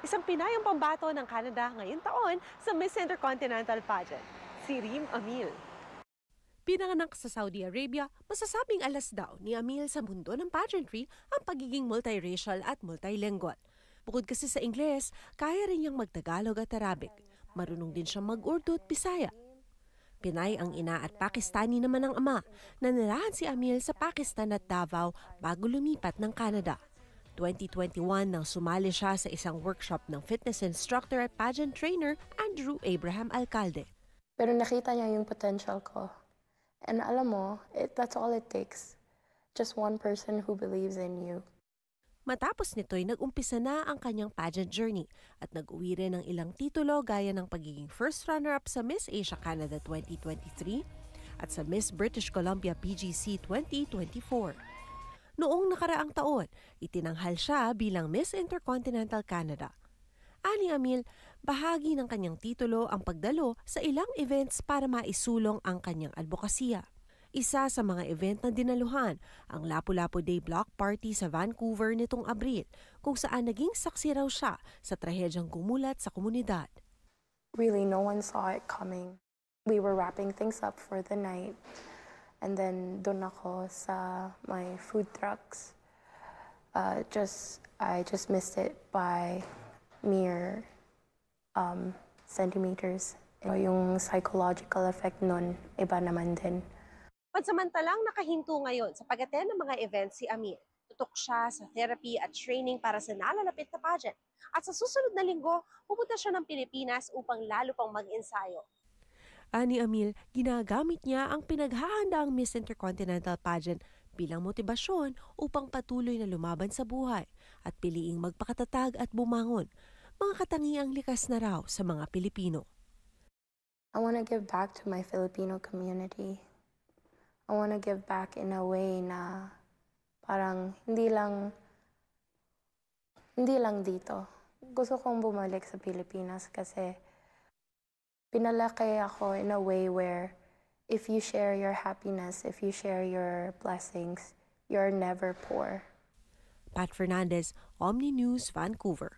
Isang Pinay ang pambato ng Canada ngayong taon sa Miss Intercontinental Pageant, si Reem Amil. Pinanganak sa Saudi Arabia, masasabing alas daw ni Amil sa mundo ng pageantry ang pagiging multiracial at multilingual. Bukod kasi sa Ingles, kaya rin niyang magtagalog at Arabic. Marunong din siyang mag-Urdu at Bisaya. Pinay ang ina at Pakistani naman ang ama. Nanirahan si Amil sa Pakistan at Davao bago lumipat ng Canada. 2021 nang sumali siya sa isang workshop ng fitness instructor at pageant trainer Andrew Abraham Alcalde. Pero nakita niya yung potential ko. And alam mo, that's all it takes. Just one person who believes in you. Matapos nito'y nag-umpisa na ang kanyang pageant journey at nag-uwi rin ng ilang titulo gaya ng pagiging first runner-up sa Miss Asia Canada 2023 at sa Miss British Columbia PGC 2024. Noong nakaraang taon, itinanghal siya bilang Miss Intercontinental Canada. Ani Amil, bahagi ng kanyang titulo ang pagdalo sa ilang events para maisulong ang kanyang advokasya. Isa sa mga event na dinaluhan, ang Lapu-Lapu Day Block Party sa Vancouver nitong Abril, kung saan naging saksi raw siya sa trahedyang gumulat sa komunidad. Really, no one saw it coming. We were wrapping things up for the night. And then doon ako sa my food trucks. I just missed it by mere centimeters. Yung psychological effect nun, iba naman din. Pansamantalang nakahinto ngayon sa pag-attend ng mga events si Amil. Tutok siya sa therapy at training para sa nalalapit na pageant. At sa susunod na linggo, pupunta siya ng Pilipinas upang lalo pang mag-ensayo. Ani Amil, ginagamit niya ang pinaghahandaang Miss Intercontinental Pageant bilang motibasyon upang patuloy na lumaban sa buhay at piliing magpakatatag at bumangon, mga katangiang likas na raw sa mga Pilipino. I want to give back to my Filipino community. I want to give back in a way na parang hindi lang dito. Gusto kong bumalik sa Pilipinas kasi pinalaki ako in a way where if you share your happiness, if you share your blessings, you're never poor. Pat Fernandez, Omni News, Vancouver.